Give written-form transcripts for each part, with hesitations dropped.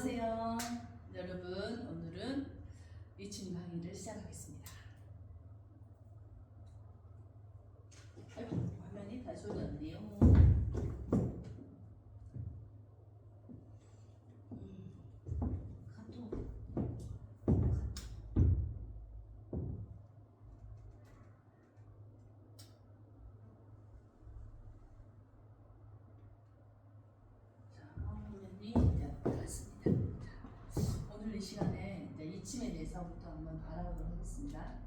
안녕하세요. 여러분, 오늘은 위침 강의를 시작하겠습니다. 아이고, 화면이 다 조졌네요. 화면이 닫았습니다. 오늘 이 시간에 이제 위침에 대해서부터 한번 알아보도록 하겠습니다.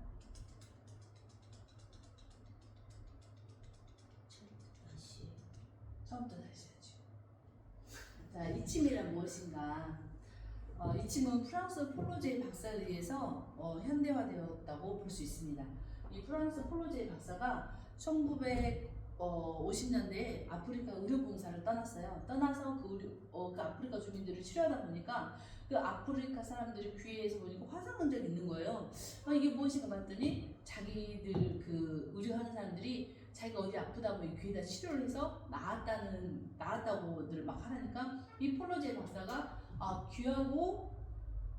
처음부터 다시 해야죠. 자, 위침이란 무엇인가? 위침은 프랑스 폴로제 박사에 의해서 현대화되었다고 볼 수 있습니다. 이 프랑스 폴로제 박사가 1950년대에 아프리카 의료봉사를 떠났어요. 떠나서 그 아프리카 주민들을 치료하다 보니까 그 아프리카 사람들이 귀에서 보니까 화상 흔적이 있는 거예요. 이게 무엇인가 봤더니 자기들 그 의료하는 사람들이 자기가 어디 아프다고 귀에다 치료를 해서 나았다고들 막 하니까 이 폴로제 박사가 귀하고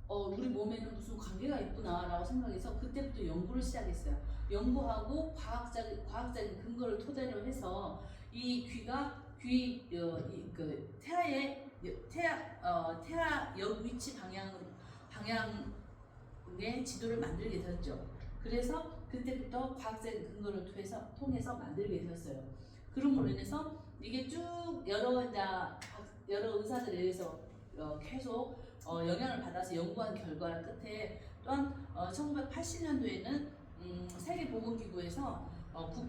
우리 몸에는 무슨 관계가 있구나라고 생각해서 그때부터 연구를 시작했어요. 연구하고 과학적인 근거를 토대로 해서 이 귀가 태아 역 위치 방향의 지도를 만들게 되었죠. 그래서 그때부터 과학적인 근거를 통해서 만들게 되었어요. 그럼으로 인해서 이게 쭉 여러 의사들에 의해서 계속 영향을 받아서 연구한 결과 끝에 또한 1980년도에는 세계보건기구에서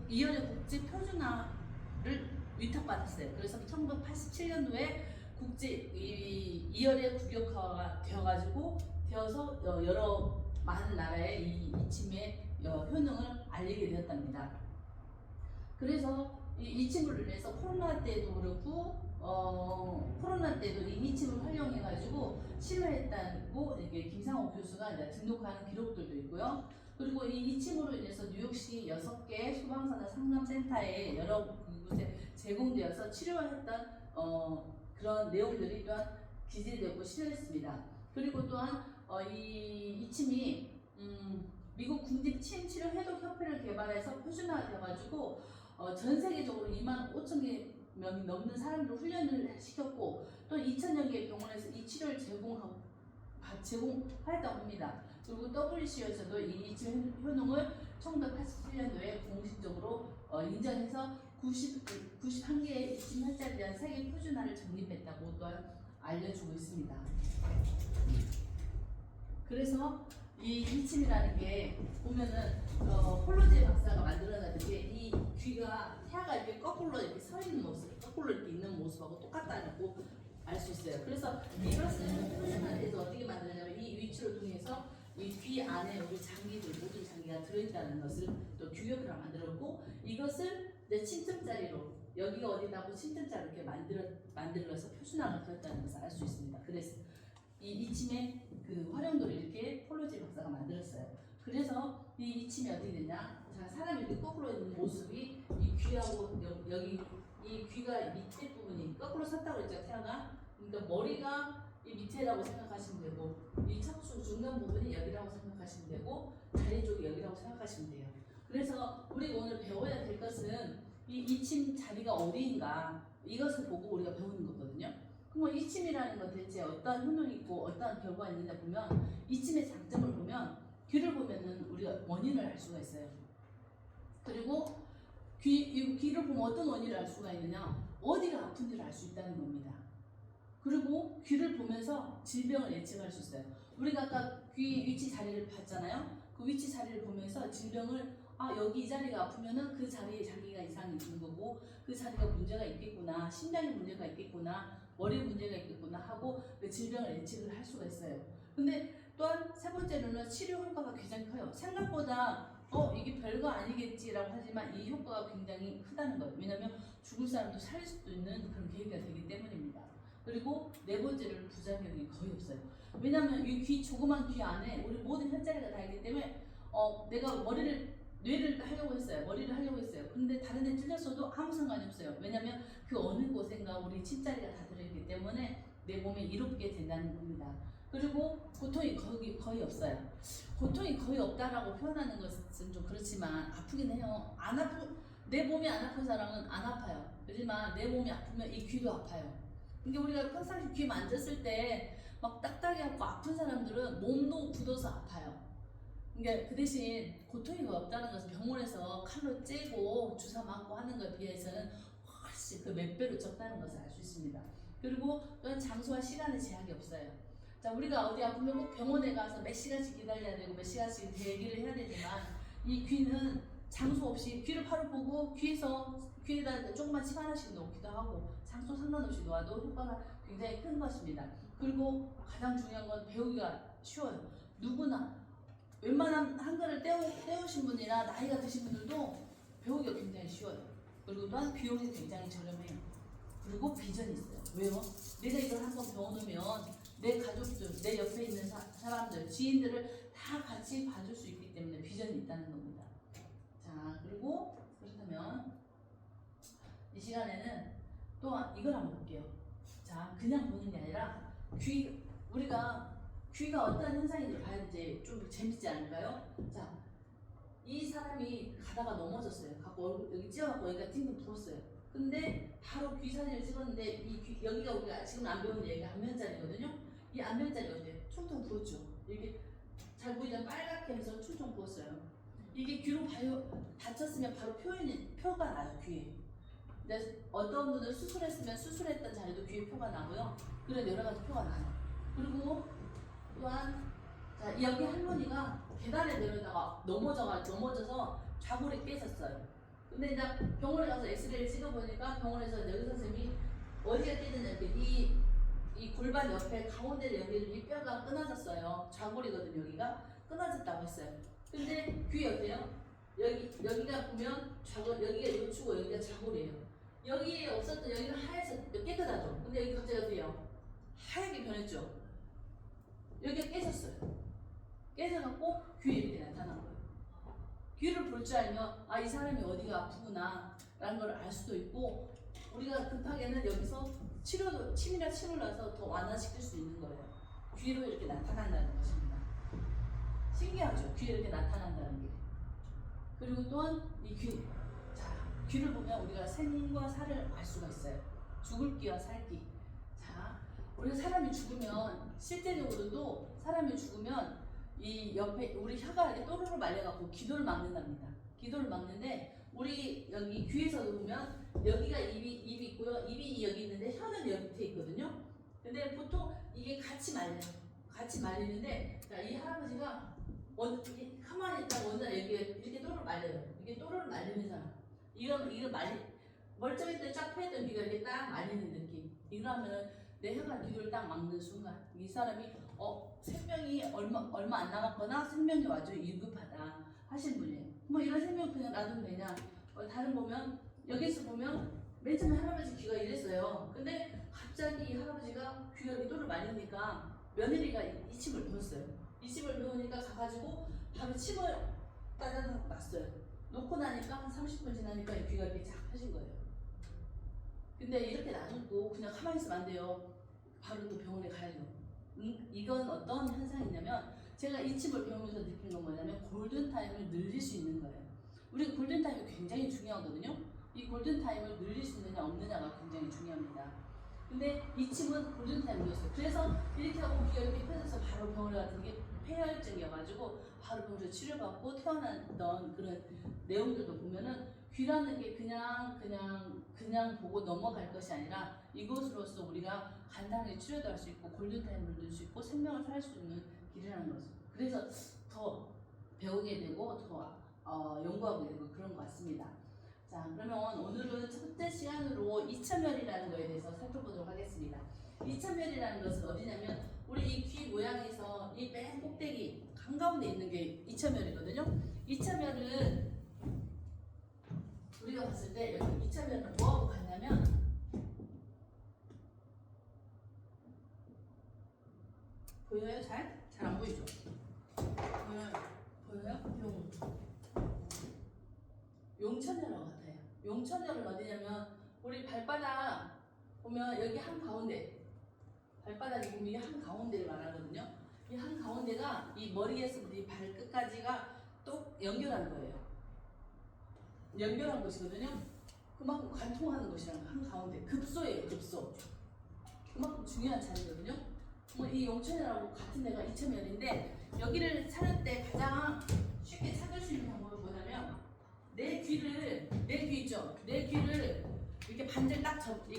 이열의 국제 표준화를 위탁받았어요. 그래서 1987년도에 이열의 국역화가 되어서 여러 많은 나라에 이 위침의 효능을 알리게 되었답니다. 그래서 이 위침으로 인해서 코로나 때도 그렇고 코로나 때도 이 위침을 활용해가지고 치료했다고 이게 김상호 교수가 이제 등록하는 기록들도 있고요. 그리고 이 위침으로 인해서 뉴욕시 6개 소방서나 상담센터에 여러 곳에 제공되어서 치료했던 그런 내용들이 또한 기재되고 실렸습니다. 그리고 또한 이 위침이 미국 국립치임치료 해독 협회를 개발해서 표준화되어가지고 전 세계적으로 2만 5천 개 명이 넘는 사람들 훈련을 시켰고 또 2천여 개의 병원에서 이 치료를 제공하였다고 합니다. 그리고 WCO에서도 이 위침 효능을 1987년도에 공식적으로 인정해서 91개의 위침 환자에 대한 세계 표준화를 정립했다고 또한 알려주고 있습니다. 그래서 이 위침이라는 게 보면은 폴로제 박사가 만들어낸 게 이 귀가 태아가 이렇게 거꾸로 이렇게 서 있는 모습, 거꾸로 이렇게 있는 모습하고 똑같다고 알 수 있어요. 그래서 이것을 표준화해서 어떻게 만드냐면 이 위치를 통해서 이 귀 안에 우리 장기들 모든 장기가 들어있다는 것을 또 규격으로 만들었고 이것을 이제 침틈자리로 여기가 어디다고 침틈자리로 이렇게 만들어서 표준화가 되었다는 것을 알 수 있습니다. 그래서 이 위침의 그 활용도를 이렇게 폴로제 박사가 만들었어요. 그래서 이 위침이 어떻게 되냐? 자, 사람이 이렇게 거꾸로 있는 모습이 이 귀하고 여기 이 귀가 밑에 부분이 거꾸로 섰다고 했죠, 태아가. 그러니까 머리가 이 밑에라고 생각하시면 되고 이 척추 중간 부분이 여기라고 생각하시면 되고 다리 쪽이 여기라고 생각하시면 돼요. 그래서 우리가 오늘 배워야 될 것은 이 위침 자리가 어디인가 이것을 보고 우리가 배우는 거거든요. 그럼 위침이라는 건 대체 어떤 효능이 있고 어떤 결과가 있느냐 보면 위침의 장점을 보면 귀를 보면은 우리가 원인을 알 수가 있어요. 그리고 귀를 보면 어떤 원인을 알 수가 있느냐 어디가 아픈지를 알 수 있다는 겁니다. 그리고 귀를 보면서 질병을 예측할 수 있어요. 우리가 아까 귀 위치 자리를 봤잖아요. 그 위치 자리를 보면서 질병을 여기 이 자리가 아프면은 그 자리에 자기가 이상이 있는 거고 그 자리가 문제가 있겠구나, 심장에 문제가 있겠구나, 머리에 문제가 있겠구나 하고 그 질병을 예측을 할 수가 있어요. 근데 또한 세 번째로는 치료 효과가 굉장히 커요. 생각보다 이게 별거 아니겠지라고 하지만 이 효과가 굉장히 크다는 거예요. 왜냐하면 죽을 사람도 살릴 수도 있는 그런 계기가 되기 때문입니다. 그리고 네 번째로는 부작용이 거의 없어요. 왜냐하면 이 조그만 귀 안에 우리 모든 혈자리가 다 있기 때문에 내가 뇌를 하려고 했어요. 머리를 하려고 했어요. 근데 다른 데 찔렸어도 아무 상관이 없어요. 왜냐면 그 어느 곳인가 우리 침자리가 다 들어있기 때문에 내 몸에 이롭게 된다는 겁니다. 그리고 고통이 거의 없어요. 고통이 거의 없다라고 표현하는 것은 좀 그렇지만 아프긴 해요. 내 몸이 안 아픈 사람은 안 아파요. 하지만 내 몸이 아프면 이 귀도 아파요. 그러니까 우리가 평상시 귀 만졌을 때 막 딱딱해갖고 아픈 사람들은 몸도 굳어서 아파요. 그러니까 그 대신 고통이 거의 없다는 것은 병원에서 칼로 째고 주사 맞고 하는 것에 비해서는 훨씬 그 몇 배로 적다는 것을 알 수 있습니다. 그리고 또한 장소와 시간의 제약이 없어요. 자, 우리가 어디 아프면 꼭 병원에 가서 몇 시간씩 기다려야 되고 몇 시간씩 대기를 해야 되지만 이 귀는 장소 없이 귀를 바로 보고 귀에다 조그만 칩 하나씩 놓기도 하고 장소 상관없이 놓아도 효과가 굉장히 큰 것입니다. 그리고 가장 중요한 건 배우기가 쉬워요. 누구나 웬만한 한글을 떼우신 분이나 나이가 드신 분들도 배우기가 굉장히 쉬워요. 그리고 또한 비용이 굉장히 저렴해요. 그리고 비전이 있어요. 왜요? 내가 이걸 한번 배워놓으면 내 가족들, 내 옆에 있는 사람들, 지인들을 다 같이 봐줄 수 있기 때문에 비전이 있다는 겁니다. 자, 그리고 그렇다면 이 시간에는 또한 이걸 한번 볼게요. 자, 그냥 보는 게 아니라 우리가 귀가 어떤 현상인지 봐야 이제 좀 재밌지 않을까요? 자, 이 사람이 가다가 넘어졌어요. 갖고 여기 찢어갖고 여기가 팅팅 부었어요. 근데 바로 귀 사진을 찍었는데 여기가 우리가 지금 안 배우는 얘기가 안면자리거든요. 이 안면자리가 어때요? 퉁퉁 부었죠. 이게 잘 보이잖아요. 빨갛게 해서 퉁퉁 부었어요. 이게 귀로 다쳤으면 바로 표가 나요, 귀에. 근데 어떤 분은 수술했으면 수술했던 자리도 귀에 표가 나고요. 그런 여러 가지 표가 나요. 그리고 또한 자, 여기 할머니가 계단에 내려다가 넘어져서 좌골이 깨졌어요. 근데 이제 병원에 가서 엑스레이를 찍어보니까 병원에서 의사 선생님이 어디가 깨졌냐 이 골반 옆에 가운데 여기 이 뼈가 끊어졌어요. 좌골이거든요. 여기가 끊어졌다고 했어요. 근데 귀 어때요? 여기가 보면 여기가 요추고 여기가 좌골이에요. 여기에 없었던 여기가 하얘서 깨끗하죠. 근데 여기 갑자기 어때요? 하얗게 변했죠. 여기가 깨졌어요. 깨져갖고 귀에 이렇게 나타난 거예요. 귀를 볼 줄 알면 아, 이 사람이 어디가 아프구나 라는 걸 알 수도 있고 우리가 급하게는 여기서 침이나 침을 놔서 더 완화시킬 수 있는 거예요. 귀로 이렇게 나타난다는 것입니다. 신기하죠? 귀에 이렇게 나타난다는 게. 그리고 또한 이 귀. 자, 귀를 보면 우리가 생과 사를 알 수가 있어요. 죽을 귀와 살 귀. 자, 우리가 사람이 죽으면 실제적으로도 사람이 죽으면 이 옆에 우리 혀가 이렇게 또르르 말려갖고 기도를 막는답니다. 기도를 막는데 우리 여기 귀에서도 보면 여기가 입이 있고요. 입이 여기 있는데 혀는 여기 밑에 있거든요. 근데 보통 이게 같이 말려요. 같이 말리는데 자, 이 할아버지가 가만히 있다가 어느 날 여기에 이렇게 또르르 말려요. 이게 또르르 말리는 사람. 이거 멀쩡했던 쫙 펴있던 귀가 이렇게 딱 말리는 느낌. 이러면은 내 혀가 기도를 딱 막는 순간 이 사람이 생명이 얼마 안 남았거나 생명이 아주 위급하다 하신 분이에요. 뭐 이런 생명 그냥 놔두면 되냐? 다른 보면 여기서 보면 맨 처음에 할아버지 귀가 이랬어요. 근데 갑자기 이 할아버지가 귀가 이렇게 또르르 말리니까 며느리가 이 침을 배웠어요. 이 침을 배우니까 가가지고 바로 침을 따다닥 놨어요. 놓고 나니까 한 30분 지나니까 이 귀가 이렇게 쫙 펴진 거예요. 근데 이렇게 놔두고 그냥 가만히 있으면 안 돼요. 바로 또 병원에 가야 돼요. 이건 어떤 현상이냐면 제가 이 침을 배우면서 느낀 건 뭐냐면 골든타임을 늘릴 수 있는 거예요. 우리 골든타임이 굉장히 중요하거든요. 이 골든타임을 늘릴 수 있느냐 없느냐가 굉장히 중요합니다. 근데 이 침은 골든타임이었어요. 그래서 이렇게 하고 귀가 이렇게 펴져서 바로 병원에 갔던 게 폐혈증이어가지고 바로 병원에서 치료받고 태어났던 그런 내용들도 보면은 귀라는 게 그냥 보고 넘어갈 것이 아니라 이것으로서 우리가 간단하게 치료도 할 수 있고 골든타임을 누릴 수 있고 생명을 살 수 있는 길이라는 거죠. 그래서 더 배우게 되고 더 연구하게 되고 그런 것 같습니다. 자, 그러면 오늘은 첫째 시간으로 이천멸이라는 거에 대해서 살펴보도록 하겠습니다. 이천멸이라는 것은 어디냐면 우리 이 귀 모양에서 이 맨 꼭대기 한가운데 있는 게 이천멸이거든요. 이천멸은 우리가 봤을 때 여기 이천멸은 뭐하고 같냐면 보여요? 잘 안 보이죠? 보여요? 용천열하고 같아요. 용천열은 어디냐면 우리 발바닥 보면 여기 한 가운데 발바닥이 보면 이게 한 가운데를 말하거든요. 이 한 가운데가 이 머리에서부터 이 발끝까지가 또 연결한 거예요. 연결한 것이거든요. 그만큼 관통하는 것이라는 거. 한 가운데 급소예요. 급소. 그만큼 중요한 자리거든요. 이 용천이라고 같은 데가 이천면인데 여기를 찾을 때 가장 쉽게 찾을 수 있는 방법은 뭐냐면 내 귀 있죠? 내 귀를 이렇게 반절 딱 접으면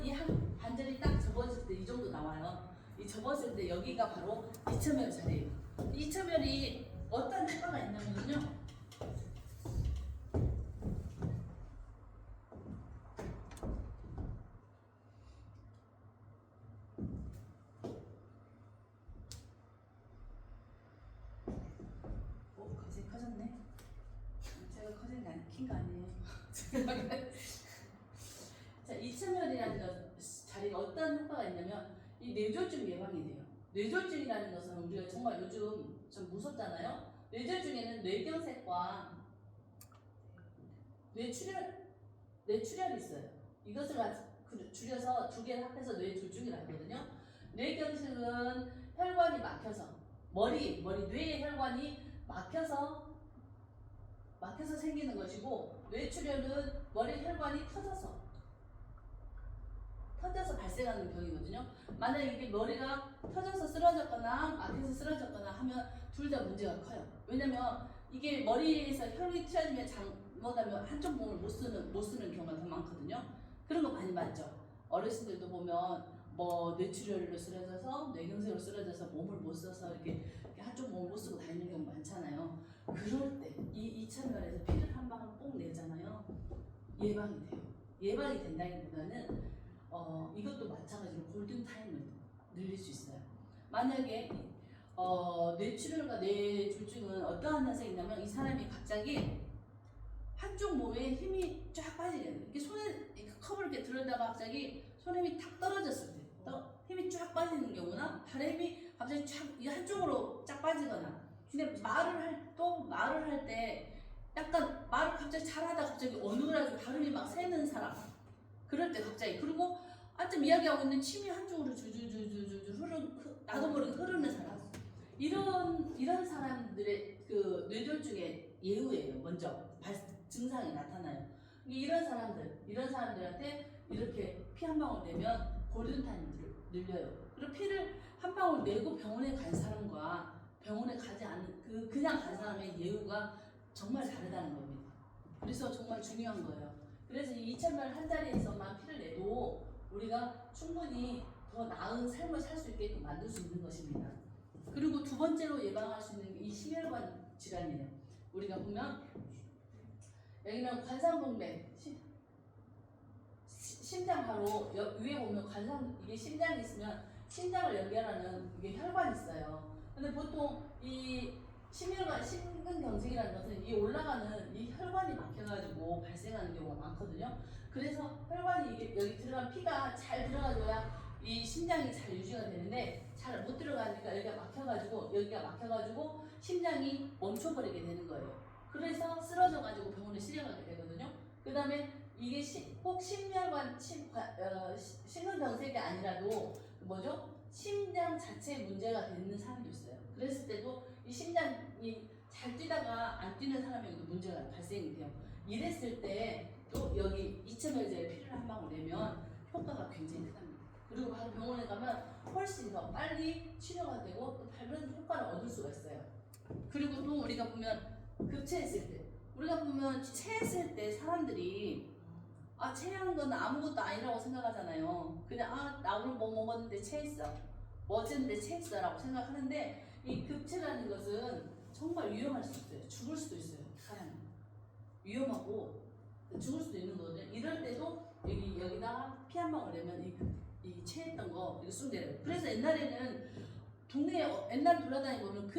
이 한 반절이 딱 접어질 때 이 정도 나와요. 이 접었을 때 여기가 바로 이천면 자리예요. 이천면이 어떤 효과가 있냐면요. 갑자기 커졌네. 제가 커진 거 킨거 아니에요. 자, 이천면이라는 자리가 어떤 효과가 있냐면 이 뇌졸중 예방이 돼요. 뇌졸중이라는 것은 우리가 정말 요즘 좀 무섭잖아요. 뇌졸중에는 뇌경색과 뇌출혈이 있어요. 이것을 줄여서 두 개를 합해서 뇌졸중이라고 하거든요. 뇌경색은 혈관이 막혀서 뇌의 혈관이 막혀서 생기는 것이고 뇌출혈은 머리 혈관이 터져서 발생하는 병이거든요. 만약에 이게 머리가 터져서 쓰러졌거나 막혀서 쓰러졌거나 하면 둘 다 문제가 커요. 왜냐면 이게 머리에서 혈관이 튀어지면 잘못하면 한쪽 몸을 못 쓰는 경우가 더 많거든요. 그런 거 많이 봤죠. 어르신들도 보면 뭐 뇌출혈로 쓰러져서 뇌경색으로 쓰러져서 몸을 못 써서 이렇게 한쪽 몸을 못 쓰고 다니는 경우 많잖아요. 그럴 때 이 이천면에서 피를 한 방울 꼭 내잖아요. 예방이 돼요. 예방이 된다기보다는 이것도 마찬가지로 골든타임을 늘릴 수 있어요. 만약에 뇌출혈과 뇌졸중은 어떠한 현상이 있냐면 이 사람이 갑자기 한쪽 몸에 힘이 쫙 빠지게 돼요. 이렇게 손에 이렇게 컵을 이렇게 들었다가 갑자기 손에 힘이 탁 떨어졌을 때 힘이 쫙 빠지는 경우나 발에 힘이 갑자기 쫙 한쪽으로 쫙 빠지거나 근데 말을 할 때 약간 말을 갑자기 잘하다 갑자기 어눌하게 발음이 막 새는 사람 그럴 때 갑자기 그리고 한참 이야기하고 있는 침이 한쪽으로 주주주주주 나도 모르게 흐르는 사람 이런 사람들의 그 뇌졸중의 예후예요. 먼저 증상이 나타나요. 이런 사람들한테 이렇게 피 한 방울 내면 골든타임을 늘려요. 그리고 피를 한 방울 내고 병원에 간 사람과 병원에 가지 않은 그냥 간 사람의 예후가 정말 다르다는 겁니다. 그래서 정말 중요한 거예요. 그래서 이 이천면 한 자리에서만 피를 내도 우리가 충분히 더 나은 삶을 살 수 있게끔 만들 수 있는 것입니다. 그리고 두 번째로 예방할 수 있는 게 이 심혈관 질환이에요. 우리가 보면 여기는 관상동맥 심장 바로 위에 보면 이게 심장이 있으면 심장을 연결하는 이게 혈관이 있어요. 근데 보통 이 심근경색이라는 것은 이 올라가는 이 혈관이 막혀가지고 발생하는 경우가 많거든요. 그래서 혈관이 이게 여기 들어간 피가 잘 들어가줘야 이 심장이 잘 유지가 되는데 잘 못 들어가니까 여기가 막혀가지고 심장이 멈춰버리게 되는 거예요. 그래서 쓰러져가지고 병원에 실려가게 되거든요. 그 다음에 이게 꼭 심근경색이 아니라도 심장 자체에 문제가 되는 사람도 있어요. 그랬을 때도 이 심장이 잘 뛰다가 안 뛰는 사람에게도 문제가 발생이 돼요. 이랬을 때 또 여기 이천면제에 피를 한 방울 내면 효과가 굉장히 크답니다. 그리고 바로 병원에 가면 훨씬 더 빨리 치료가 되고 또 다른 효과를 얻을 수가 있어요. 그리고 또 우리가 보면 급체했을 때 사람들이 체한 건 아무것도 아니라고 생각하잖아요. 그냥 나 오늘 뭐 먹었는데 체했어. 뭐 어쨌는데 체했어 라고 생각하는데 이 급체라는 것은 정말 위험할 수 있어요. 죽을 수도 있어요. 사람이. 위험하고 죽을 수도 있는 거거든요. 이럴 때도 여기다가 피 한 방울 내면 이 체했던 거 이거 쑥 내려요. 그래서 옛날에는 동네에 옛날 돌아다니면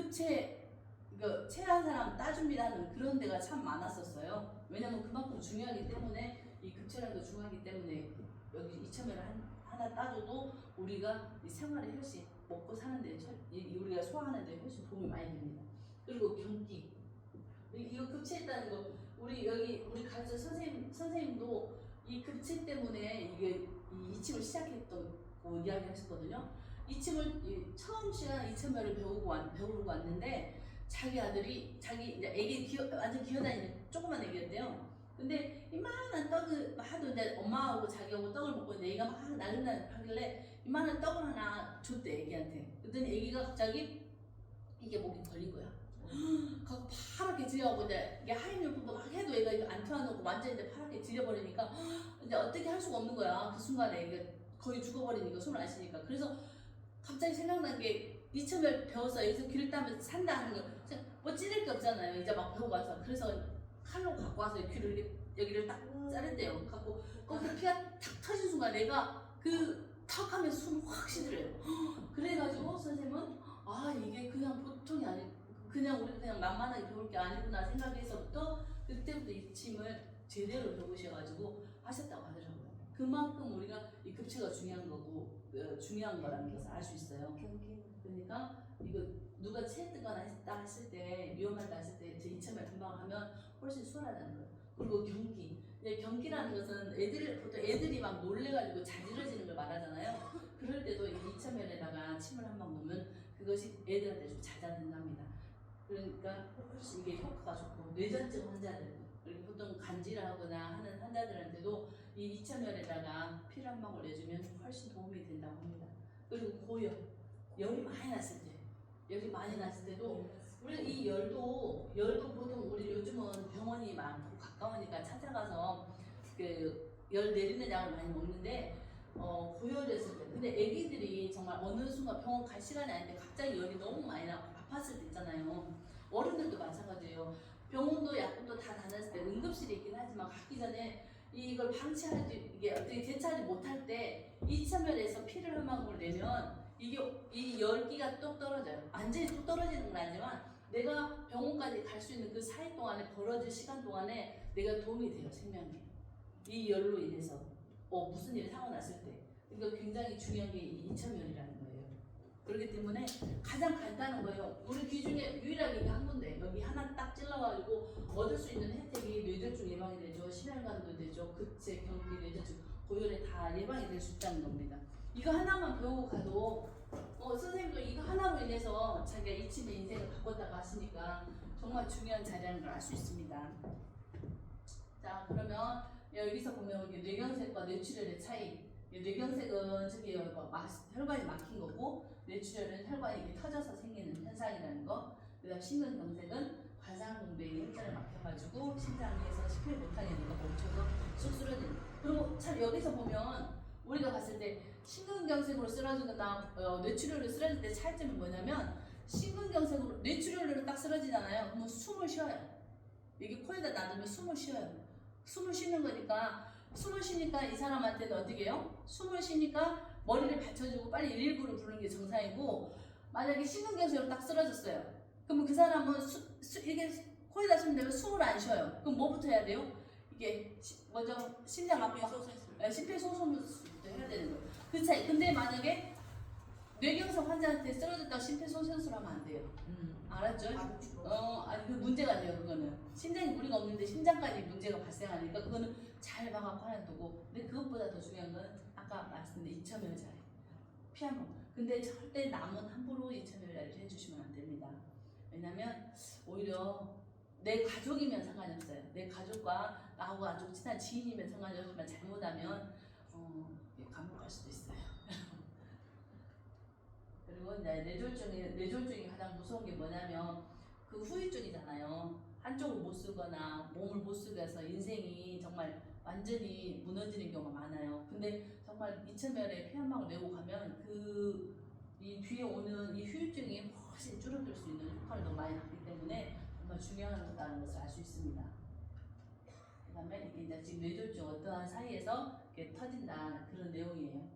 체한 사람 따줍니다는 그런 데가 참 많았었어요. 왜냐면 그만큼 중요하기 때문에 이 급체라는 거 중요하기 때문에 여기 이천면을 하나 따줘도 우리가 이 생활에 훨씬 먹고 사는데 우리가 소화하는데 훨씬 도움이 많이 됩니다. 그리고 경기 이거 급체했다는 거 우리 가르쳐 선생님도 이 급체 때문에 이게 이 이침을 시작했다고 이야기하셨거든요. 이침을 처음 시간 이침을 배우고 왔는데 자기 아들이 자기 이제 애기 완전 기어다니는 조그만 애기였대요. 근데 이만한 떡을 하도 이제 엄마하고 자기하고 떡을 먹고 이제 애기가 막 나른나른 하길래 이만한 떡을 하나 줬대 애기한테. 그랬더니 애기가 갑자기 이게 목이 걸린 거야. 가고 파랗게 질려가고 이제 하이밀크도 막 해도 애가 이거 안 튀어나오고 완전 이제 파랗게 질려버리니까 이제 어떻게 할 수가 없는 거야. 그 순간에 이게 거의 죽어버리니까 숨을 안 쉬니까. 그래서 갑자기 생각난 게 이참에 배워서 여기서 귀를 따면 산다 하는 거. 뭐 찌를 게 없잖아요. 이제 막 배우고 와서. 그래서 칼로 갖고 와서 귀를 이렇게 여기를 딱 자른대요. 갖고 거기서 피가 탁 터진 순간 내가 그 탁 하면서 숨을 확 쉬더래요. 그래가지고 선생님은 아 이게 그냥 보통이 아니 그냥 우리 그냥 만만하게 배울 게 아니구나 생각해서부터 그때부터 이침을 제대로 배우셔가지고 하셨다고 하더라고요. 그만큼 우리가 이 급체가 중요한 거고 중요한 거라는 것을 알 수 있어요. 그러니까 이거 누가 체했거나 했다 했을 때 위험하다 했을 때 제 이침을 금방 하면 훨씬 수월하다는 거예요. 그리고 경기. 경기라는 것은 보통 애들이 막 놀래가지고 자지러지는 걸 말하잖아요. 그럴 때도 이 이참면에다가 침을 한 방 놓으면 그것이 애들한테 좀 잦아든답니다. 그러니까 훨씬 이게 효과가 좋고 뇌전증 환자들 그리고 보통 간질하거나 하는 환자들한테도 이 이참면에다가 피를 한 방울 내주면 훨씬 도움이 된다고 합니다. 그리고 고열, 열이 많이 났을 때도 우리 이 열도 보통 우리 요즘은 병원이 많고 가까우니까 찾아가서 그 열 내리는 약을 많이 먹는데 고열했을 때 근데 애기들이 정말 어느 순간 병원 갈 시간이 아닌데 갑자기 열이 너무 많이 나고 아팠을 때 있잖아요. 어른들도 마찬가지예요. 병원도 약국도 다 다녔을 때 응급실이 있긴 하지만 가기 전에 이걸 방치하지 이게 어떻게 대처하지 못할 때 이참면에서 피를 한 방울 내면 이게 이 열기가 뚝 떨어져요. 완전히 뚝 떨어지는 건 아니지만 내가 병원까지 갈 수 있는 그 사이 동안에 벌어질 시간 동안에 내가 도움이 돼요 생명에. 이 열로 인해서 무슨 일이 사고 났을 때 그러니까 굉장히 중요한 게 이 이참열이라는 거예요. 그렇기 때문에 가장 간단한 거예요. 우리 귀 중에 유일하게 한 군데 여기 하나 딱 찔러가지고 얻을 수 있는 혜택이 뇌졸중 예방이 되죠. 심혈관도 되죠. 급체, 경기, 뇌졸중, 고열에 다 예방이 될 수 있다는 겁니다. 이거 하나만 배우고 가도 선생님도 이거 하나로 인해서 자기가 이침의 인생을 바꿨다고 하시니까 정말 중요한 자리라는 걸 알 수 있습니다. 자 그러면 여기서 보면 우리 뇌경색과 뇌출혈의 차이. 뇌경색은 저기 혈관이 막힌 거고 뇌출혈은 혈관이 이렇게 터져서 생기는 현상이라는 거. 그다음 심근경색은 관상동맥이 혈관을 막혀가지고 심장에서 식힐 못하게 되니까 멈춰서 쑥 쓰러지는. 그리고 참 여기서 보면 우리가 봤을 때 심근경색으로 쓰러지거나 뇌출혈로 쓰러질 때 차이점이 뭐냐면 심근경색으로 뇌출혈로 딱 쓰러지잖아요. 그러면 숨을 쉬어요. 여기 코에다 놔두면 숨을 쉬어요. 숨을 쉬는 거니까 숨을 쉬니까 이 사람한테는 어떻게 해요? 숨을 쉬니까 머리를 받쳐주고 빨리 119를 부르는 게 정상이고 만약에 심근경색으로 딱 쓰러졌어요. 그러면 그 사람은 이게 코에다 숨면 되면 숨을 안 쉬어요. 그럼 뭐부터 해야 돼요? 이게 먼저 심장 압박, 심폐소생술부터 해야 되는 거예요. 그 차이. 근데 만약에 뇌경색 환자한테 쓰러졌다고 심폐소생술 하면 안 돼요. 알았죠? 아니 그 문제가 돼요. 그거는 심장에 무리가 없는데 심장까지 문제가 발생하니까 그거는 잘 막아서 하는 거고. 근데 그것보다 더 중요한 건 아까 말씀드린 이참열 자리 피 한 번. 근데 절대 남은 함부로 이참열 자리를 해주시면 안 됩니다. 왜냐면 오히려 내 가족이면 상관이 없어요. 내 가족과 나하고 아주 친한 지인이면 상관이 없지만 잘못하면 감옥 갈 수도 있어요. 그리고 이제 뇌졸중이 가장 무서운 게 뭐냐면 그 후유증이잖아요. 한쪽을 못 쓰거나 몸을 못 쓰게 해서 인생이 정말 완전히 무너지는 경우가 많아요. 근데 정말 이참열에 피 한 방울 내고 가면 이 뒤에 오는 이 후유증이 훨씬 줄어들 수 있는 효과를 너무 많이 받기 때문에 정말 중요한 거다라는 것을 알 수 있습니다. 그 다음에 이게 이제 지금 뇌졸중 어떠한 사이에서 이렇게 터진다 그런 내용이에요.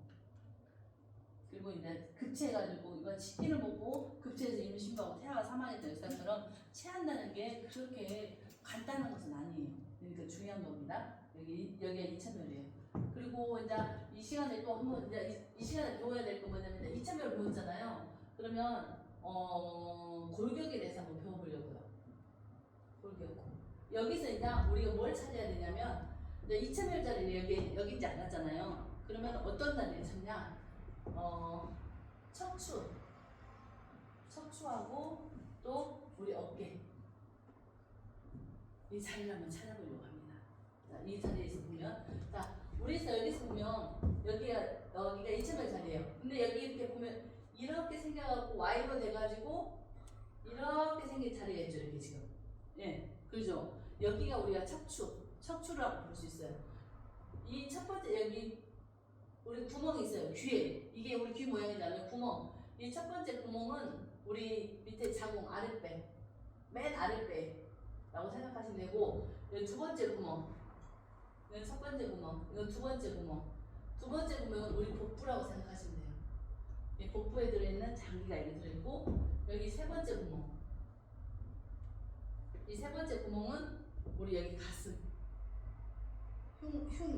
그리고 이제 급체해가지고 이건 치킨을 먹고 급체해서 임신부하고 태아가 사망했던 의사처럼 체한다는 게 그렇게 간단한 것은 아니에요. 그러니까 중요한 겁니다. 여기가 이참열이에요. 그리고 이제 이 시간에 또 한번 이제 이 시간에 배워야 될 거 뭐냐면 이참열 배웠잖아요. 그러면 골격에 대해서 한번 배워보려고요. 골격. 여기서 이제 우리가 뭘 찾아야 되냐면 이제 이체멸 자리를 여기지 않았잖아요. 그러면 어떤 자리를 찾냐? 척추하고 또 우리 어깨 이 자리를 한번 찾아보려고 합니다. 자, 이 자리에서 보면, 자, 여기서 보면 여기가 이체멸 자리예요. 근데 여기 이렇게 보면 이렇게 생겨갖고 Y로 돼가지고 이렇게 생긴 자리가 있죠, 이렇게 지금. 예, 그죠? 여기가 우리가 척추라고 볼 수 있어요. 이 첫 번째 여기 우리 구멍이 있어요. 귀에. 이게 우리 귀 모양이잖아요. 구멍. 이 첫 번째 구멍은 우리 밑에 자궁 아랫배, 맨 아랫배라고 생각하시면 되고, 여기 두 번째 구멍, 여기 첫 번째 구멍, 이거 두 번째 구멍. 두 번째 구멍은 우리 복부라고 생각하시면 돼요. 이 복부에 들어있는 장기가 여기 들어있고, 여기 세 번째 구멍. 이 세 번째 구멍은 우리 여기 가슴.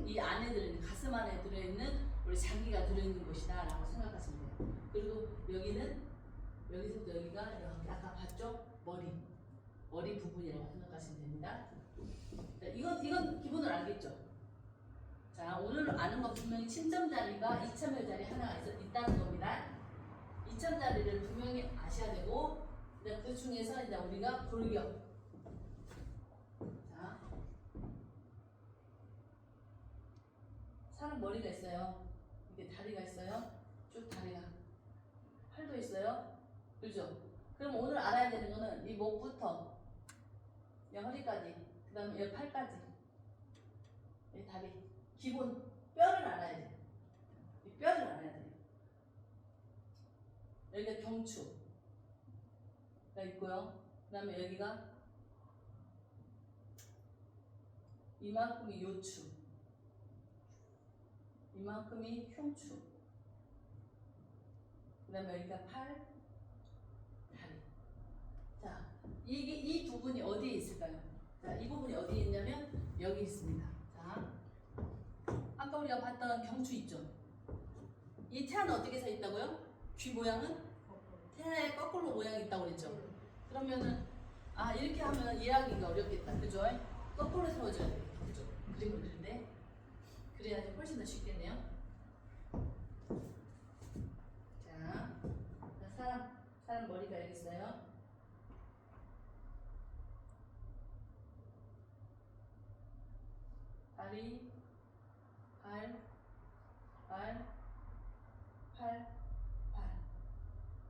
이 안에 들어있는, 가슴 안에 들어있는 우리 장기가 들어있는 곳이다 라고 생각하시면 돼요. 그리고 여기는 여기서부터 여기가 여기 아까 봤죠? 머리 부분이라고 생각하시면 됩니다. 자, 이건 기본으로 알겠죠? 자, 오늘 아는 건 분명히 침점 자리가 이참열 자리 하나가 있다는 겁니다. 이참 자리를 분명히 아셔야 되고, 그 중에서 이제 우리가 골격. 자, 사람 머리가 있어요. 이게 다리가 있어요. 쭉 다리가. 팔도 있어요. 그죠? 그럼 오늘 알아야 되는 거는 이 목부터 이 허리까지, 그 다음에 이 팔까지, 이 다리. 기본 뼈를 알아야 돼요. 이 뼈를 알아야 돼요. 여기가 경추가 있고요. 그 다음에 여기가 이만큼이 요추, 이만큼이 흉추, 그 다음에 여기가 팔, 다리. 자, 이 부분이 어디에 있을까요? 자, 이 부분이 어디에 있냐면 여기 있습니다. 자, 아까 우리가 봤던 경추 있죠? 이 태아는 어떻게 서 있다고요? 귀 모양은? 태아의 거꾸로 모양이 있다고 그랬죠? 그러면은 이렇게 하면 이해하기가 어렵겠다. 그죠? 거꾸로 세워줘야 돼. 그죠? 그림을 그리는데 그래야지 훨씬 더 쉽겠네요. 자, 사람 머리가 여기 있어요. 다리, 팔,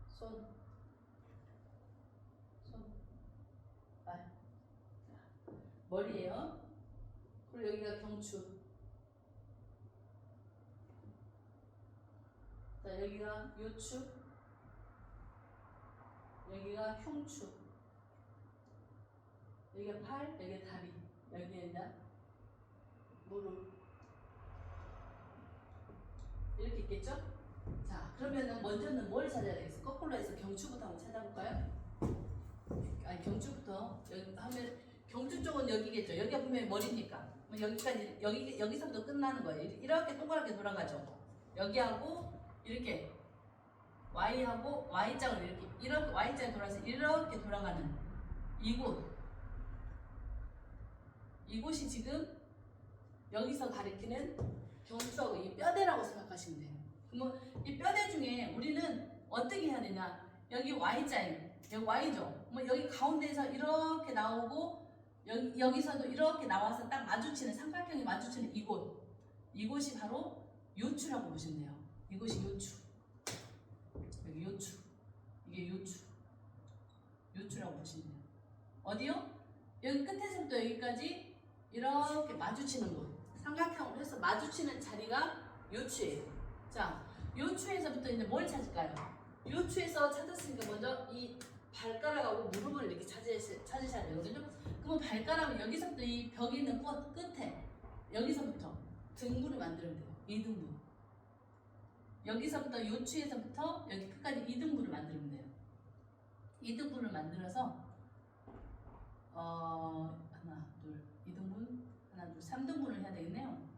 손, 발. 머리예요. 그리고 여기가 경추. 자, 여기가 요추. 여기가 흉추. 여기가 팔, 여기가 다리. 여기에다 무릎. 이렇게 있겠죠? 자, 그러면은 먼저는 뭘 찾아야 되겠어? 거꾸로 해서 경추부터 한번 찾아볼까요? 아니, 경추부터 여기 하면 경추 쪽은 여기겠죠. 여기가 분명히 머리니까. 여기까지 여기서부터 끝나는 거예요. 이렇게 동그랗게 돌아가죠. 여기하고 이렇게 Y하고 Y장을 이렇게 Y장 돌아서 이렇게 돌아가는 이곳이 지금 여기서 가리키는 경추하고 이 뼈대라고 생각하시면 돼요. 그러면 이 뼈대 중에 우리는 어떻게 해야 되냐? 여기 Y자임, 여기 Y죠. 여기 가운데에서 이렇게 나오고 여기서도 이렇게 나와서 딱 마주치는 삼각형이 마주치는 이곳이 바로 요추라고 보시면 돼요. 이곳이 요추. 여기 요추. 이게 요추라고 보시면 돼요. 어디요? 여기 끝에서부터 여기까지 이렇게 마주치는 곳. 삼각형으로 해서 마주치는 자리가 요추예요. 자, 요추에서부터 이제 뭘 찾을까요? 요추에서 찾았으니까 먼저 이 발가락하고 무릎을 이렇게 찾으셔야 되거든요. 그러면 발가락은 여기서부터 이 벽에 있는 끝에 여기서부터 등부를 만들면 돼요. 이등부. 여기서부터 요추에서부터 여기 끝까지 이등부를 만들면 돼요. 이등부를 만들어서 하나, 둘, 이등분, 하나, 둘, 3등분을 해야 되겠네요.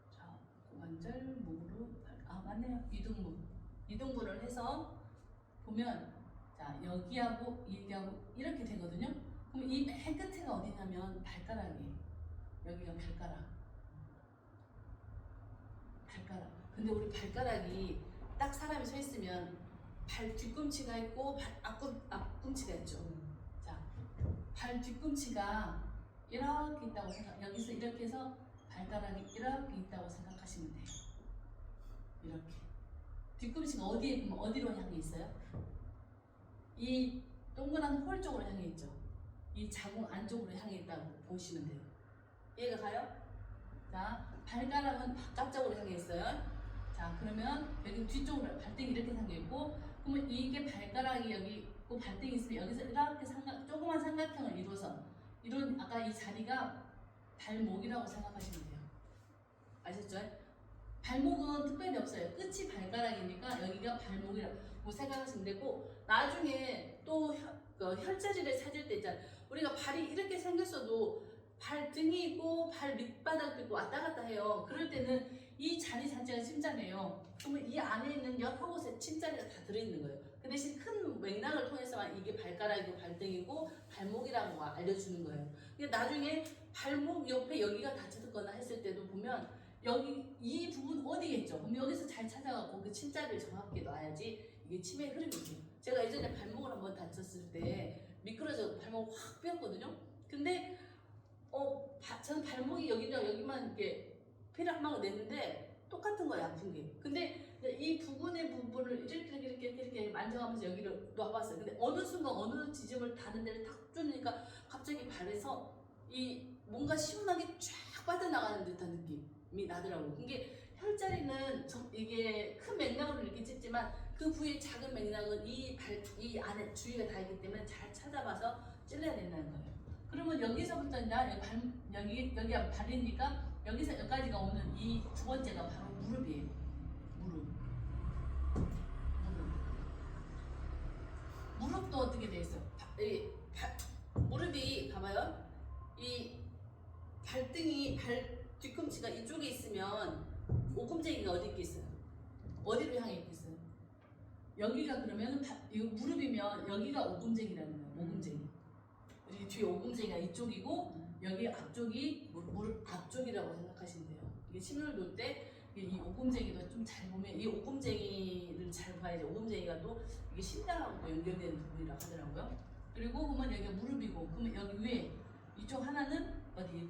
자, 고관절, 무릎, 맞네요. 이등분을 해서 보면 자, 여기하고 여기하고 이렇게 되거든요. 그럼 이 맨 끝에가 어디냐면 발가락이에요. 여기가 발가락. 발가락. 근데 우리 발가락이 딱 사람이 서 있으면 발 뒤꿈치가 있고 발 앞꿈치가 있죠. 자, 발 뒤꿈치가 이렇게 있다고 생각. 여기서 이렇게 해서 발가락이 이렇게 있다고 생각하시면 돼요. 이렇게. 뒤꿈치가 어디에 보면 어디로 향해 있어요? 이 동그란 홀 쪽으로 향해 있죠. 이 자궁 안쪽으로 향해 있다고 보시면 돼요. 이해가 가요? 자, 발가락은 바깥쪽으로 향해 있어요. 자, 그러면 여기 뒤쪽으로 발등이 이렇게 향해 있고, 그러면 이게 발가락이 여기 있고 발등이 있으면 여기서 이렇게 조그만 삼각형을 이루어서 이런 아까 이 자리가 발목이라고 생각하시면 돼요. 아셨죠? 발목은 특별히 없어요. 끝이 발가락이니까 여기가 발목이라고 생각하시면 되고, 나중에 또 혈자리를 찾을 때 있잖아요. 우리가 발이 이렇게 생겼어도 발등이 있고 발 밑바닥도 있고 왔다 갔다 해요. 그럴 때는 이 자리 자체가 침자리예요. 그러면 이 안에 있는 여러 곳에 침자리가 다 들어있는 거예요. 그 대신 큰 맥락을 통해서만 이게 발가락이고 발등이고 발목이라고 알려주는 거예요. 근데 나중에 발목 옆에 여기가 다쳤거나 했을 때도 보면 여기 이 부분 어디겠죠? 그럼 여기서 잘 찾아가고 그 침자리를 정확히 놔야지 이게 침의 흐름이 돼요. 제가 예전에 발목을 한번 다쳤을 때 미끄러져 발목 확 삐었거든요. 근데 저는 발목이 여기만 이렇게 피를 한 방울 냈는데 똑같은 거예요, 아픈 게. 근데 이 부분의 부분을 이렇게 만져가면서 여기를 놔봤어요. 근데 어느 순간 어느 지점을 다른 데를 탁 쪼니까 갑자기 발에서 이 뭔가 시원하게 쫙 빠져나가는 듯한 느낌이 나더라고요. 이게 혈자리는 이게 큰 맥락으로 이렇게 찍지만 그 부위의 작은 맥락은 이 안에 주위가 다 있기 때문에 잘 찾아봐서 찔러야 된다는 거예요. 그러면 여기서부터 여기가 발이니까 여기서 여기까지가 오는 이 두 번째가 바로 무릎이에요. 무릎도 어떻게 돼 있어요? 무릎이 봐봐요. 이 발등이 뒤꿈치가 이쪽에 있으면 오금쟁이가 어디 있겠어요? 어디로 향해 있겠어요? 여기가 그러면 이거 무릎이면 여기가 오금쟁이라는 거예요. 오금쟁이. 이 뒤에 오금쟁이가 이쪽이고 여기 앞쪽이 무릎 앞쪽이라고 생각하시면 돼요. 이게 침을 놓을 때 이 오금쟁이도 좀 잘 보면 이 오금쟁이를 잘 봐야죠. 오금쟁이가 또 이게 심장하고 연결되는 부분이라고 하더라고요. 그리고 보면 여기가 무릎이고, 그러면 여기 위에 이쪽 하나는 어디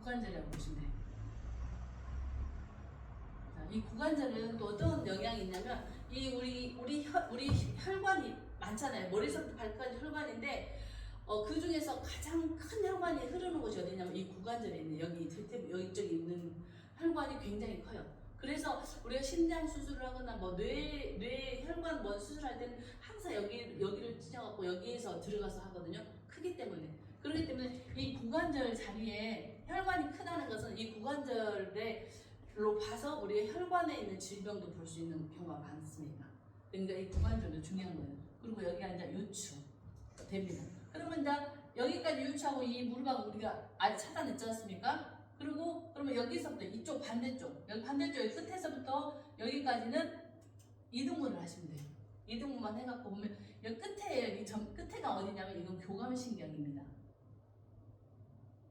고관절이라고 보시면 돼요. 자, 이 고관절은 또 어떤 영향이 있냐면 이 우리 혈관이 많잖아요. 머리에서부터 발까지 혈관인데 그 중에서 가장 큰 혈관이 흐르는 곳이 어디냐면 이 고관절에 있는 여기 쪽에 있는 혈관이 굉장히 커요. 그래서 우리가 심장 수술을 하거나 뭐 뇌 혈관 뭐 수술할 때는 항상 여기를 찢어갖고 여기에서 들어가서 하거든요. 크기 때문에. 그렇기 때문에 이 고관절 자리에 혈관이 크다는 것은 이 고관절로 봐서 우리의 혈관에 있는 질병도 볼 수 있는 경우가 많습니다. 그러니까 이 고관절도 중요한 거예요. 그리고 여기가 이제 요추 됩니다. 그러면 이제 여기까지 요추하고 이 무릎하고 우리가 찾아냈지 않습니까? 그리고 그러면 여기서부터 이쪽 반대쪽, 여기 반대쪽의 끝에서부터 여기까지는 이등분을 하시면 돼요. 이등분만 해갖고 보면 여기 끝에 끝에가 어디냐면 이건 교감신경입니다.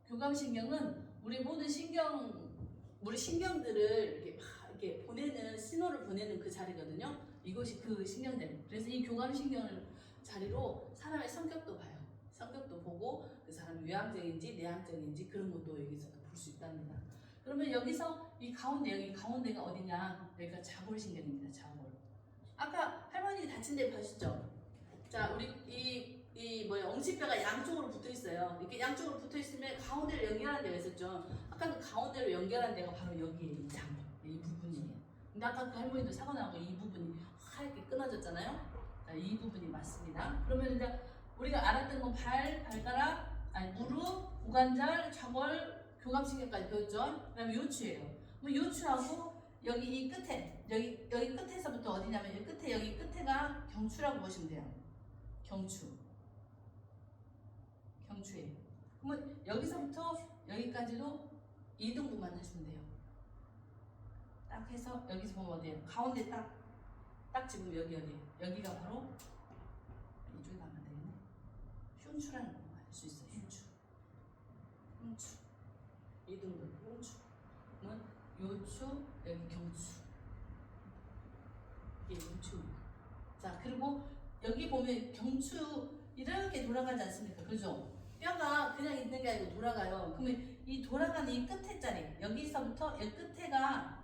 교감신경은 우리 모든 우리 신경들을 이렇게 보내는 신호를 보내는 그 자리거든요. 이것이 그 신경들. 그래서 이 교감신경을 자리로 사람의 성격도 봐요. 성격도 보고 그 사람이 외향적인지 내향적인지 그런 것도 여기서도 볼 수 있답니다. 그러면 여기서 여기 가운데가 어디냐? 여기가 자골신경입니다. 자골. 아까 할머니 다친 데 보셨죠? 자, 우리 엉치뼈가 양쪽으로 붙어 있어요. 이렇게 양쪽으로 붙어 있으면 가운데를 연결하는 데가 있었죠. 아까 그 가운데로 연결한 데가 바로 여기에 이 부분이에요. 근데 아까 그 할머니도 사고 나고 이 부분이 하얗게 끊어졌잖아요. 자, 이 부분이 맞습니다. 그러면 이제 우리가 알았던 건 무릎, 고관절, 좌골, 교감신경까지 배웠죠. 그다음에 요추예요. 뭐 요추하고 여기 이 끝에 여기 끝에서부터 어디냐면 여기 끝에가 경추라고 보시면 돼요. 경추예요. 그러면 여기서부터 여기까지도 이등분만 하시면 돼요. 딱 해서 여기서 보면 어디예요? 가운데 딱 집으면 여기가 바로 이쪽에 가면 되겠네. 흉추라는 거 알 수 있어요. 흉추. 흉추. 이등분 흉추는 요추, 여기 경추. 이게 흉추입니다. 자, 그리고 여기 보면 경추 이렇게 돌아가지 않습니까? 그죠? 뼈가 그냥 있는 게 아니고 돌아가요. 그러면 이 돌아가는 이 끝에 자리, 여기서부터 이 끝에가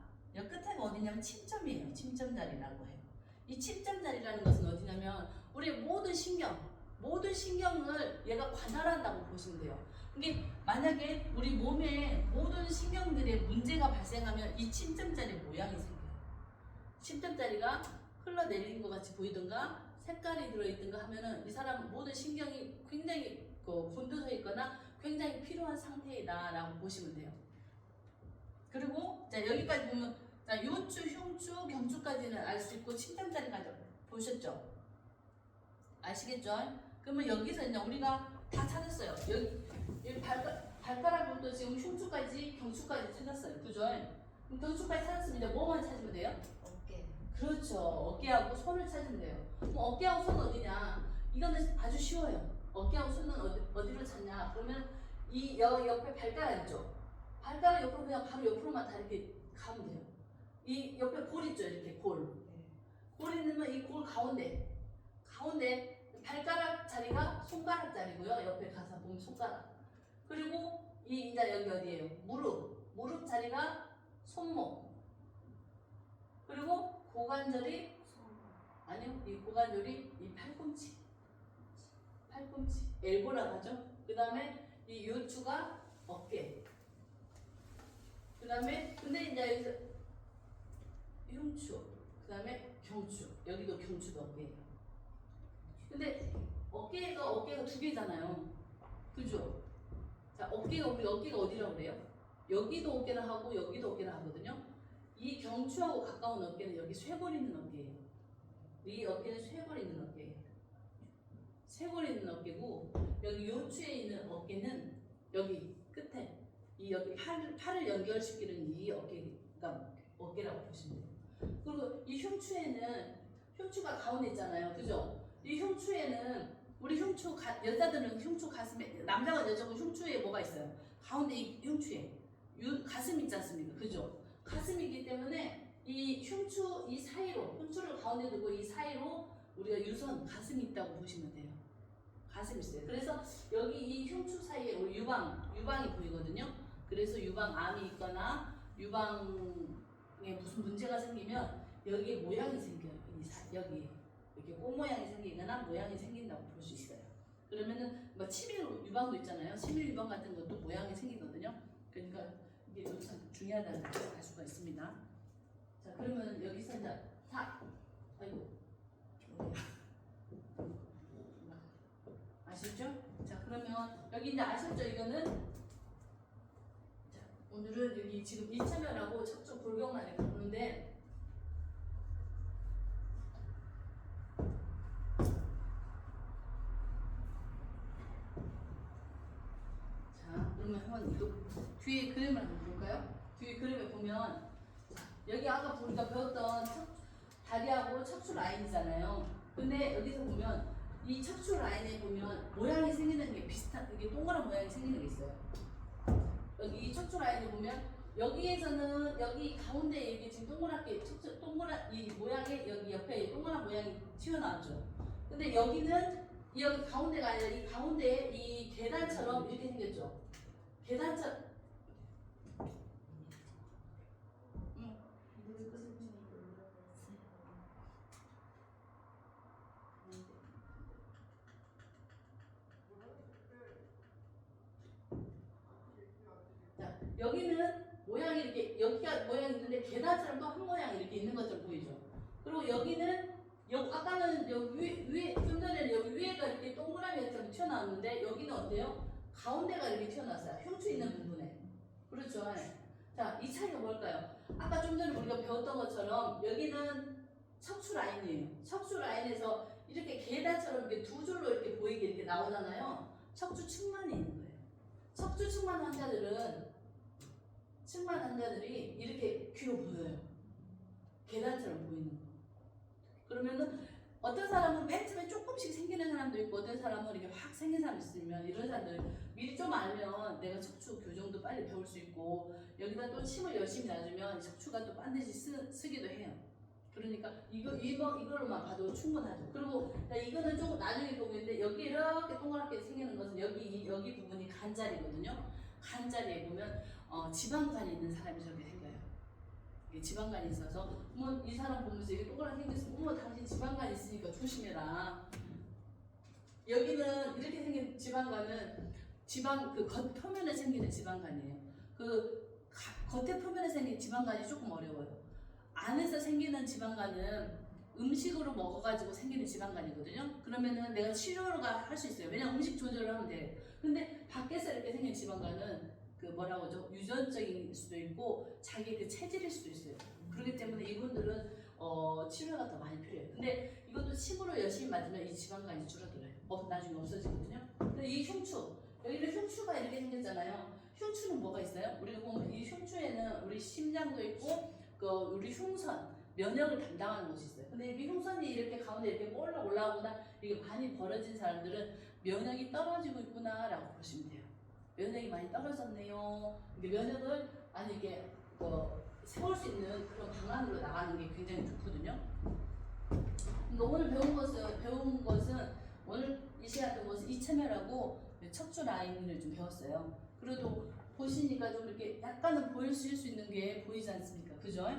어디냐면 침점이에요. 침점 자리라고 해요. 이 침점 자리라는 것은 어디냐면 우리 모든 신경을 얘가 관할한다고 보시면 돼요. 이게 만약에 우리 몸의 모든 신경들에 문제가 발생하면 이 침점 자리 모양이 생겨요. 침점 자리가 흘러내리는 것 같이 보이든가 색깔이 들어있든가 하면은 이 사람 모든 신경이 굉장히 곤두서 있거나 굉장히 필요한 상태이다라고 보시면 돼요. 그리고 자 여기까지 보면 자 요추, 흉추, 경추까지는 알 수 있고 침점자리까지 보셨죠? 아시겠죠? 그러면 여기서 이제 우리가 다 찾았어요. 여기 발가락부터 지금 흉추까지, 경추까지 찾았어요. 그죠? 그럼 경추까지 찾았으면 이제 뭐만 찾으면 돼요? 어깨. 그렇죠. 어깨하고 손을 찾으면 돼요. 그럼 어깨하고 손은 어디냐? 이거는 아주 쉬워요. 어깨하고 손은 어디로 찾냐? 그러면 이 옆에 발가락 있죠? 발가락 옆으로 그냥 바로 옆으로만 다 이렇게 가면 돼요. 이 옆에 골 있죠? 이렇게 골. 골 있으면 이 골 가운데 발가락 자리가 손가락 자리고요. 옆에 가서 보면 손가락. 그리고 이 이제 여기 어디예요? 무릎 자리가 손목. 그리고 고관절이 아니요, 이 고관절이 이 팔꿈치, 엘보라고 하죠. 그 다음에 이 요추가 어깨. 그 다음에 근데 이제 여기서 흉추, 그 다음에 경추. 여기도 경추도 어깨예요. 근데 어깨가 두 개잖아요. 그죠? 자, 우리 어깨가 어디라고 그래요? 여기도 어깨라 하고 여기도 어깨라 하거든요. 이 경추하고 가까운 어깨는 여기 쇄골 있는 어깨예요. 이 어깨는 쇄골 있는 어깨예요. 쇄골 있는 어깨고 여기 요추에 있는 어깨는 여기 끝에 이 여기 팔을 연결시키는 이 어깨가 어깨라고 보시면 돼요. 그리고 이 흉추가 가운데 있잖아요. 그죠? 이 흉추에는 우리 여자들은 흉추 가슴에 남자가 여자고 흉추에 뭐가 있어요? 가운데 이 흉추에 가슴 있지 않습니까? 그죠? 가슴이기 때문에 이 흉추를 가운데 두고 이 사이로 우리가 유선 가슴이 있다고 보시면 돼요. 가슴이 있어요. 그래서 여기 이 흉추 사이에 우리 유방이 보이거든요. 그래서 유방암이 있거나 유방에 무슨 문제가 생기면 여기에 모양이 생겨요. 여기 이렇게 꽃 모양이 생기거나 모양이 생긴다고 볼 수 있어요. 그러면은 뭐 치밀 유방도 있잖아요. 치밀 유방 같은 것도 모양이 생기거든요. 그러니까 이게 참 중요하다는 걸 알 수가 있습니다. 자, 그러면 여기서 이제 아시죠? 자, 그러면 여기 이제 아셨죠? 이거는 자, 오늘은 여기 지금 2차면하고 척추 골격만 이렇게 보는데 그러면 한번 뒤에 그림을 한번 볼까요? 뒤에 그림을 보면 여기 아까 우리가 배웠던 다리하고 척추 라인이잖아요. 근데 여기서 보면 이 척추 라인에 보면 모양이 생기는 게 이게 동그란 모양이 생기는 게 있어요. 여기 이 척추 라인에 보면 여기에서는 여기 가운데 이게 지금 동그랗게 동그란 이 모양에 여기 옆에 동그란 모양이 튀어나왔죠. 근데 여기는 여기 가운데가 아니라 이 가운데에 이 계단처럼 이렇게 생겼죠. 계단처럼 자, 여기는 모양이 이렇게 여기가 모양이 있는데 계단처럼 또 한 모양이 이렇게 있는 것처럼 보이죠. 그리고 여기는 아까는 여기 위에 좀 전에는 여기 위에가 이렇게 동그라미처럼 튀어나왔는데 여기는 어때요? 가운데가 이렇게 튀어나왔어요. 흉추 있는 부분에. 그렇죠. 자, 이 차이가 뭘까요? 아까 좀 전에 우리가 배웠던 것처럼 여기는 척추 라인이에요. 척추 라인에서 이렇게 계단처럼 이렇게 두 줄로 이렇게 보이게 이렇게 나오잖아요. 척추 측만이 있는 거예요. 척추 측만 환자들이 이렇게 귀로 보여요. 계단처럼 보이는 거. 그러면은 어떤 사람은 맨 처음에 조금씩 생기는 사람도 있고 어떤 사람은 이렇게 확 생긴 사람이 있으면 이런 사람들 미리 좀 알면 내가 척추 교정도 빨리 배울 수 있고 여기다 또 침을 열심히 놔주면 척추가 또 반드시 쓰기도 해요. 그러니까 이걸로만 봐도 충분하죠. 그리고 이거는 조금 나중에 보고 있는데 여기 이렇게 동그랗게 생기는 것은 여기 부분이 간자리거든요. 간자리에 보면 지방간이 있는 사람이 저렇게 생겨요. 이게 지방간이 있어서 이 사람 보면서 이게 동그랗게 생겼으면 당신 지방간이 있으니까 조심해라. 여기는 이렇게 생긴 지방간은 지방 그 겉 표면에 생기는 지방간이에요. 그 겉에 표면에 생긴 지방간이 조금 어려워요. 안에서 생기는 지방간은 음식으로 먹어가지고 생기는 지방간이거든요. 그러면은 내가 치료가 할 수 있어요. 왜냐면 음식 조절을 하면 돼요. 근데 밖에서 이렇게 생긴 지방간은 그 뭐라고 하죠? 유전적인 수도 있고 자기 그 체질일 수도 있어요. 그렇기 때문에 이분들은 치료가 더 많이 필요해요. 근데 이것도 침으로 열심히 맞으면 이 지방간이 줄어들어요. 나중에 없어지거든요. 근데 이 흉추, 여기는 흉추가 이렇게 생겼잖아요. 흉추는 뭐가 있어요? 우리가 보면 이 흉추에는 우리 심장도 있고 우리 흉선, 면역을 담당하는 곳이 있어요. 근데 이 흉선이 이렇게 가운데 이렇게 올라오거나 이게 많이 벌어진 사람들은 면역이 떨어지고 있구나라고 보시면 돼요. 면역이 많이 떨어졌네요. 면역을 많이 이렇게 세울 수 있는 그런 방안으로 나가는 게 굉장히 좋거든요. 그러니까 오늘 배운 것은 오늘 이 시간 배운 것은 이체멸하고 척추 라인을 좀 배웠어요. 그래도 보시니까 좀 이렇게 약간은 보일 수 있는 게 보이지 않습니까? 그죠?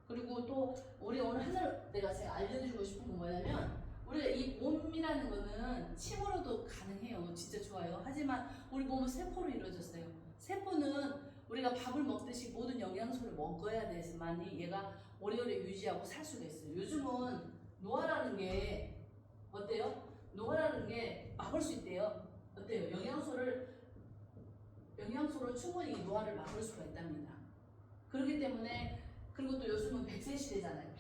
그리고 또 우리 오늘 제가 알려주고 싶은 건 뭐냐면 우리가 이 몸이라는 거는 침으로도 가능해요. 진짜 좋아요. 하지만 우리 몸은 세포로 이루어졌어요. 세포는 우리가 밥을 먹듯이 모든 영양소를 먹어야 돼서만이 얘가 오래오래 유지하고 살 수가 있어요. 요즘은 노화라는 게 어때요? 노화라는 게 막을 수 있대요. 어때요? 영양소로 충분히 이 노화를 막을 수가 있답니다. 그렇기 때문에 그리고 또 요즘은 100세 시대잖아요.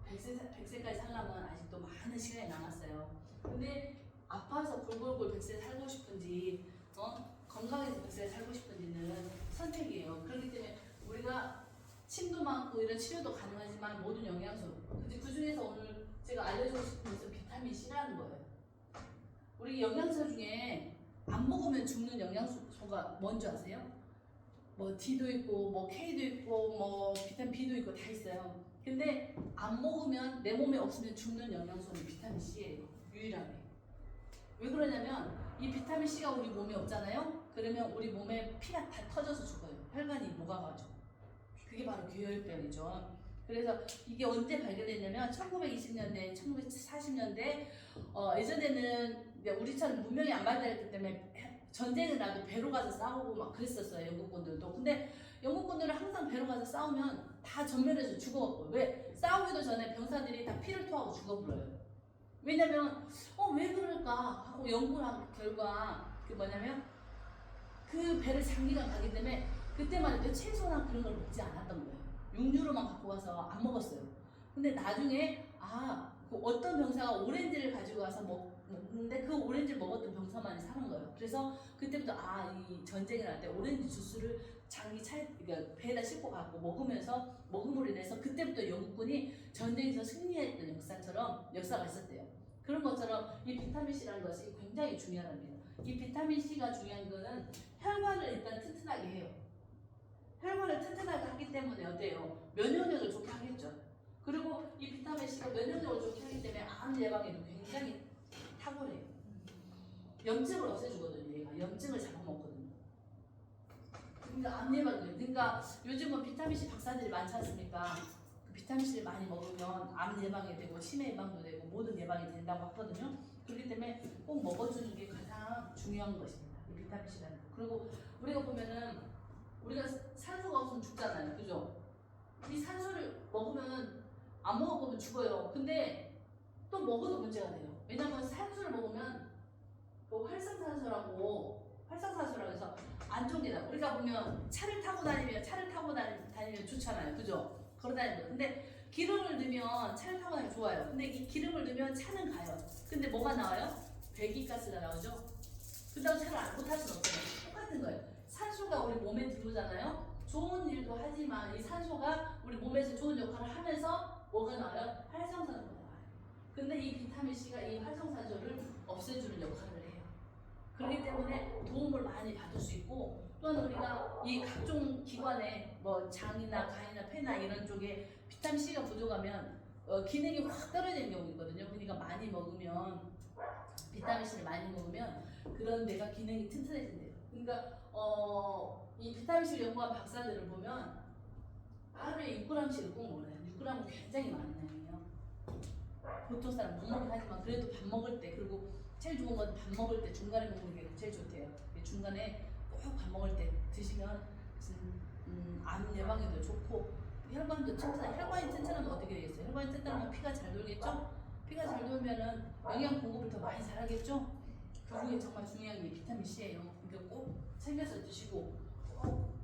100세까지 살려면 아직도 많은 시간이 남았어요. 근데 아파서 골골골 100세 살고 싶은지 건강해서 100세 살고 싶은지는 선택이에요. 그렇기 때문에 우리가 침도 많고 이런 치료도 가능하지만 모든 영양소 그 중에서 오늘 제가 알려주고 싶은 것은 비타민 C라는 거예요. 우리 영양소 중에 안 먹으면 죽는 영양소가 뭔지 아세요? 뭐 D도 있고 뭐 K도 있고 뭐 비타민 B도 있고 다 있어요. 근데 안 먹으면 내 몸에 없으면 죽는 영양소는 비타민 C예요. 유일하게. 왜 그러냐면 이 비타민 C가 우리 몸에 없잖아요. 그러면 우리 몸에 피가 다 터져서 죽어요. 혈관이 녹아가지고. 그게 바로 괴혈병이죠. 그래서 이게 언제 발견됐냐면 1920년대, 1940년대 예전에는 우리처럼 문명이 안 발달했기 때문에 전쟁을 나도 배로 가서 싸우고 막 그랬었어요. 영국군들도. 근데 영국군들은 항상 배로 가서 싸우면 다 전면에서 죽어갖고 왜? 싸우기도 전에 병사들이 다 피를 토하고 죽어버려요. 왜냐면 왜 그럴까 하고 연구한 결과 그 뭐냐면 그 배를 장기간 가기 때문에 그때만 해도 채소나 그런 걸 먹지 않았던 거예요. 육류로만 갖고 와서 안 먹었어요. 근데 나중에 그 어떤 병사가 오렌지를 가지고 와서 먹는데 그 오렌지를 먹었던 병사만이 사는 거예요. 그래서 그때부터 이 전쟁을 할 때 오렌지 주스를 그러니까 배에다 싣고 가고 먹음으로 인해서 그때부터 영국군이 전쟁에서 승리했던 역사가 있었대요. 그런 것처럼 이 비타민 C라는 것이 굉장히 중요합니다. 이 비타민 C가 중요한 거는 혈관을 일단 튼튼하게 해요. 혈관을 튼튼하게 하기 때문에 어때요? 면역력을 좋게 하겠죠. 그리고 이 비타민 C가 면역력을 좋게 하기 때문에 암 예방에도 굉장히 탁월해요. 염증을 없애주거든요. 얘가 염증을 잡아먹거든요. 그러니까 암 예방이에요. 그러니까 요즘은 비타민 C 박사들이 많지 않습니까? 그 비타민 C를 많이 먹으면 암 예방이 되고 치매 예방도 되고 모든 예방이 된다고 하거든요. 그렇기 때문에 꼭 먹어주는 게 가장 중요한 것입니다. 이 비타민 C라는 거. 그리고 우리가 보면은 우리가 산소가 없으면 죽잖아요. 그죠? 이 산소를 먹으면 안 먹어보면 죽어요. 근데 또 먹어도 문제가 돼요. 왜냐면 산소를 먹으면 또 활성산소라고 해서 안 좋은 게 나요. 우리가 보면 차를 타고 다니면 좋잖아요. 그죠? 걸어다니는. 근데 기름을 넣으면 차를 타고 다니면 좋아요. 근데 이 기름을 넣으면 차는 가요. 근데 뭐가 나와요? 배기가스가 나오죠? 그렇다고 차를 못 탈 수는 없잖아요. 똑같은 거예요. 산소가 우리 몸에 들어오잖아요. 좋은 일도 하지만 이 산소가 우리 몸에서 좋은 역할을 하면서 뭐가 나와요? 활성산소가 나와요. 근데 이 비타민 C가 이 활성산소를 없애주는 역할을 해요. 그렇기 때문에 도움을 많이 받을 수 있고, 또한 우리가 이 각종 기관에 뭐 장이나 간이나 폐나 이런 쪽에 비타민 C가 부족하면 기능이 확 떨어지는 경우 있거든요. 그러니까 많이 먹으면, 비타민 C를 많이 먹으면 그런 데가 기능이 튼튼해진대요. 그러니까 이 비타민 C를 연구한 박사들을 보면 하루에 6g씩을 꼭 먹어요. 6g은 굉장히 많은 양이에요. 보통 사람 못 먹긴 하지만 그래도 밥 먹을 때, 그리고 제일 좋은 건 밥 먹을 때 중간에 먹는 게 제일 좋대요. 중간에 꼭 밥 먹을 때 드시면 암 예방에도 좋고 혈관도 튼튼해. 혈관이 튼튼하면 어떻게 되겠어요? 혈관이 튼튼하면 피가 잘 돌겠죠? 피가 잘 돌면은 영양 공급을 더 많이 잘하겠죠? 그 중에 정말 중요한 게 비타민 C예요. 그러니까 꼭 챙겨서 드시고 꼭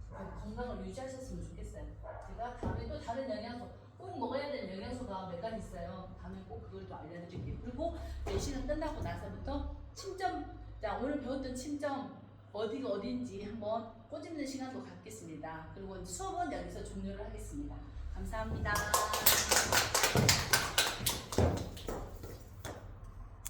건강을 유지하셨으면 좋겠어요. 제가 다음에 또 다른 영양소, 꼭 먹어야 되는 영양소가 몇 가지 있어요. 다음에 꼭 그걸 또 알려드릴게요. 그리고 내시는 끝나고 나서부터 침점, 자 오늘 배웠던 침점 어디가 어딘지 한번 꼬집는 시간도 갖겠습니다. 그리고 수업은 여기서 종료를 하겠습니다. 감사합니다.